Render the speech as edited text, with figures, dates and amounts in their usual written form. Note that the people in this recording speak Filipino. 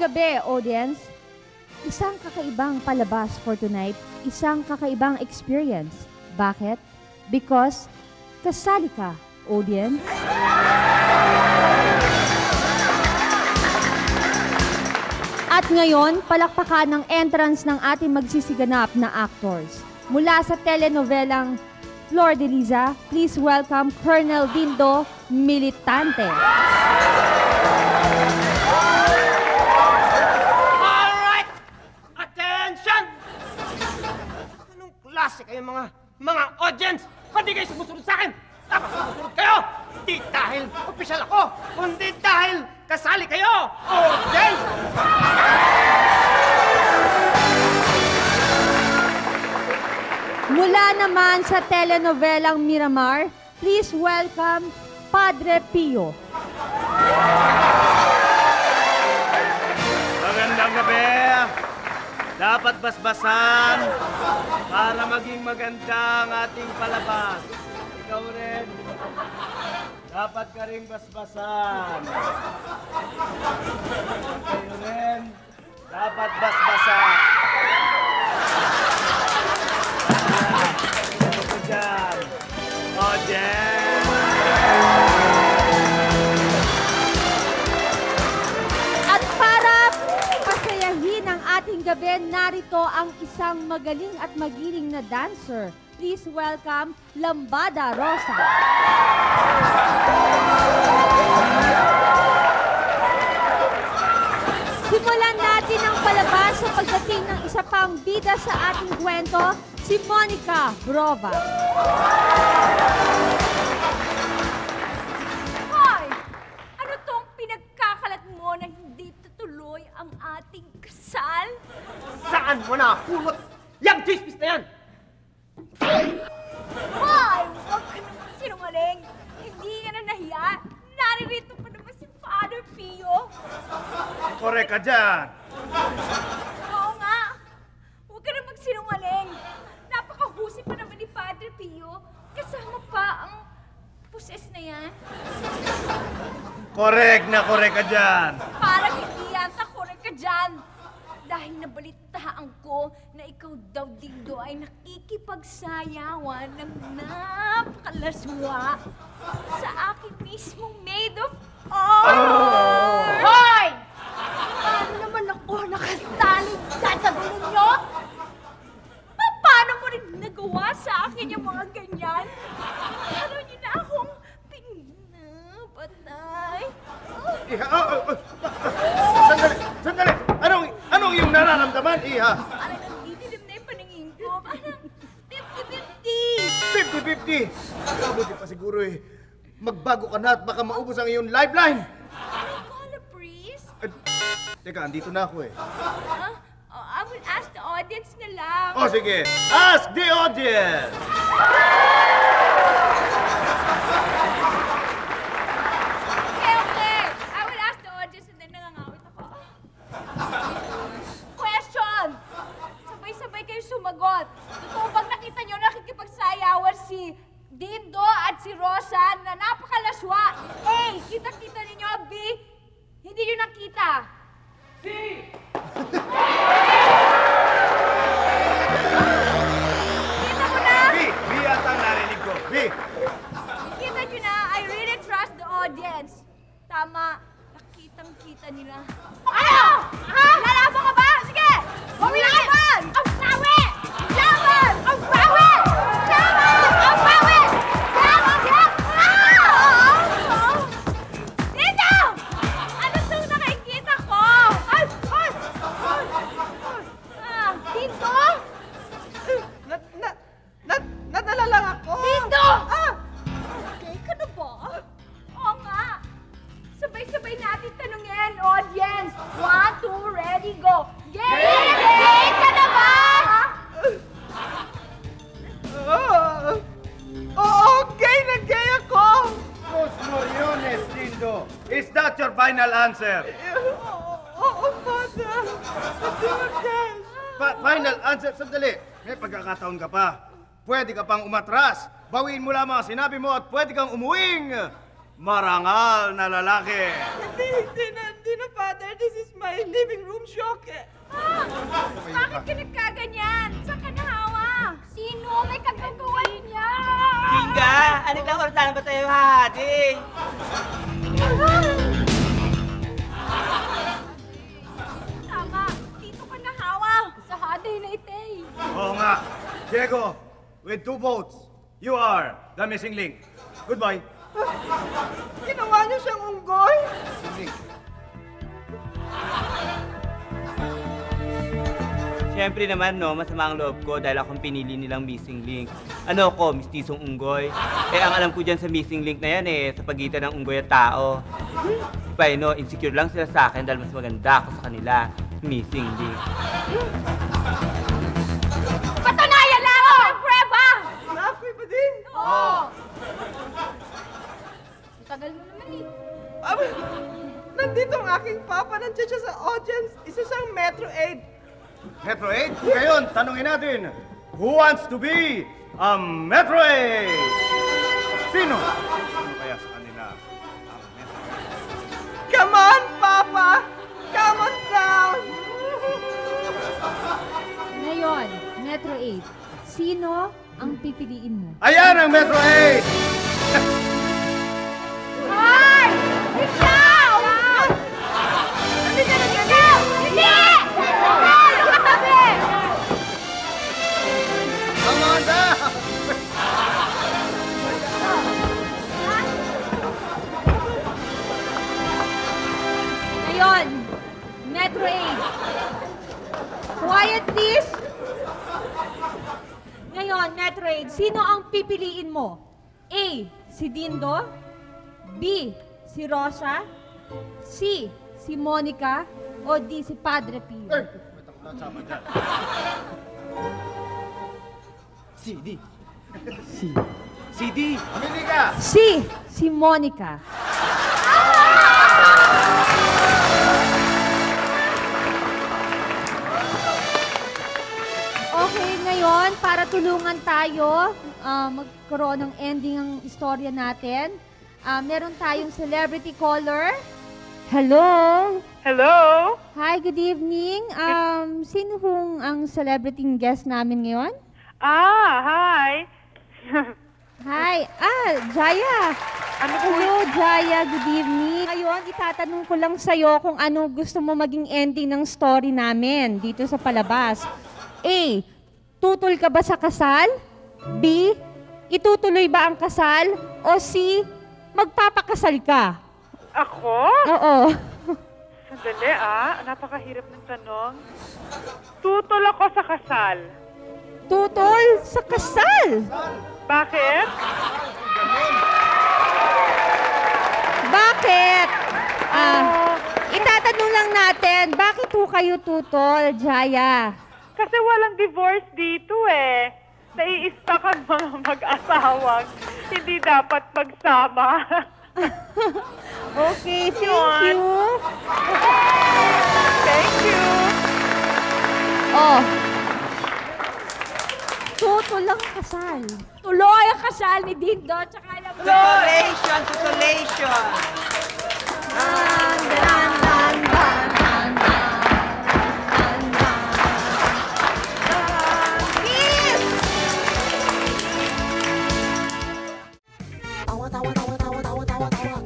gabi, audience. Isang kakaibang palabas for tonight, isang kakaibang experience. Bakit? Because kasali ka, audience. At ngayon, palakpakan ng entrance ng ating magsisiganap na actors. Mula sa telenovelang Flor de Liza, please welcome Colonel Dindo Militante. Alright! Attention! Anong klase kayo mga audience? Ba't di kayo sumusunod sa akin? Dapat sumusunod kayo! Di dahil opisyal ako, kundi dahil kasali kayo! Audience! Mula naman sa telenovelang Miramar, please welcome Padre Pio. Magandang gabi. Dapat basbasan para maging maganda ang ating palabas. Ikaw rin. Dapat ka rin basbasan. Kayo rin. Dapat basbasan. Ito dyan. Audience. At para pasayahin ang ating gabi, narito ang isang magaling at magiling na dancer. Please welcome Lambada Rosa. Simulan natin ang palabas sa pagdating ng isa pang bida sa ating kwento, si Monica Brova. Hoy! Ano tong pinagkakalat mo na hindi tutuloy ang ating kasal? Saan mo napulot? Yang chismis na yan! Hoy! Huwag ka naman sinungaling! Hindi ka na nahiya! Naririto pa naman si Father Pio! Korek ka dyan. Oo nga! Huwag ka na magsinungaling! Napakahusay pa naman ni Padre Pio! Kasama pa ang puses na yan! Korek ka dyan. Parang hindi yata correct ka dyan! Dahil nabalitaan ko na ikaw daw, Dindo, ay nakikipagsayawan ng napakalaswa sa akin mismong maid of honor! Hoy! Paano naman ako nakasali dyan sa gulo nyo? Paano mo rin nagawa sa akin yung mga ganyan? Paano nyo na akong pinapatay? Sandali! Anong iyong nararamdaman, Iha? Parang nandidilim na yung paningin ko. Parang 50-50. 50-50! Mabuti pa siguro magbago ka na at baka maubos ang iyong lifeline! Call a priest? Teka, andito na ako Huh? Oh, I will ask the audience na lang. Oh, sige! Ask the audience! Okay. I will ask the audience and then nangangawit ako. Question! Sabay-sabay kayo sumagot. Totoo bang nakita nyo nakikipagsayawan si Dindo at si Rosa na napakalaswa? A. Kita-kita ninyo. B. Hindi nyo nakita. C. Kita mo na? B at ang narinig ko. B! Kita nyo na, I really trust the audience. Tama, nakitang-kita nila. Ano? Ha? Lalaban ka ba? Sige! Laban! Ang bawi! Laban! Ang bawi! Laban! Ang bawi! Laban! Dito! Ano itong nakikita ko? Ay! Dito? Nadala lang ako! Dito! Okay ka na ba? Oo nga. Sabay-sabay natin tanungin, audience. 1, 2, ready, go. Gay ka na ba? Oo, gay na gay ako! Los Moriones, Dindo! Is that your final answer? Oo, Father! Hindi mo gay! Final answer? Sandali! May pagkakataon ka pa. Pwede ka pang umatras. Bawiin mo lamang ang sinabi mo at pwede kang umuwing marangal na lalaki. Hindi na, Father. This is my living room shock. Bakit ka nagkaganyan? Saan ka nahawa? Sino may kagagawan niya? Kinga, anong lang oras ba tayo hahati? Tama, dito ka nahawa. Sa haday na itay. Oo nga. Diego, with 2 votes, you are the missing link. Goodbye. Ginawa niyo siyang unggoy? Siyempre naman, no, masama ang loob ko dahil akong pinili nilang missing link. Ano ko, mistisong unggoy? Ang alam ko dyan sa missing link na yan sa pagitan ng unggoy at tao. Iba, no, insecure lang sila sa akin dahil mas maganda ako sa kanila. Missing link. Patunayan lang ako ang prueba! Ako'y ba din? Oo! Ang tagal mo naman Aba, nandito ang aking papa. Nandiyan siya sa audience. Isa siyang Metro 8. Metro 8? Ngayon, tanungin natin, who wants to be a Metro 8? Sino? Sino kaya sa kanila ang Metro 8? Come on, Papa! Come on down! Ngayon, Metro 8, sino ang pipiliin mo? Ayan ang Metro 8! Ay! Ikaw! Hindi ka na Ikaw! Hindi! Nakatabi! Come on down! Ngayon, Metro 8. Quiet, please. Ngayon, Metro 8, sino ang pipiliin mo? A, si Dindo. B, si Rosa. C, si Monica. O D, si Padre Pio. CD. CD. Pamili ka! C, si Monica. Okay, ngayon, para tulungan tayo magkaroon ng ending ang istorya natin, meron tayong celebrity caller. Hello? Hello? Hi, good evening. Sino hong ang celebrity guest namin ngayon? Hi. Hi. Jaya. Ano po? Hello, Jaya. Good evening. Ngayon, itatanong ko lang sa'yo kung ano gusto mo maging ending ng story namin dito sa palabas. A, tutul ka ba sa kasal? B, itutuloy ba ang kasal? O C, magpapakasal ka? Ako? Oo. Sandali napakahirap ng tanong. Tutol ako sa kasal. Tutol sa kasal? Bakit? Bakit? Itatanong lang natin, bakit po kayo tutol, Jaya? Kasi walang divorce dito Nai-stuck ang mga mag-asawang hindi dapat magsama. Okay, thank Yun. you. Thank you. Oh. Tutol lang kasal. Tuloy ang kasal ni Dindo tsaka alam mo. Tutulation, tutulation. Dan, dan, dan, dan, dan, dan, dan. Kiss! Tawa, tawa, tawa, tawa, tawa, tawa, tawa.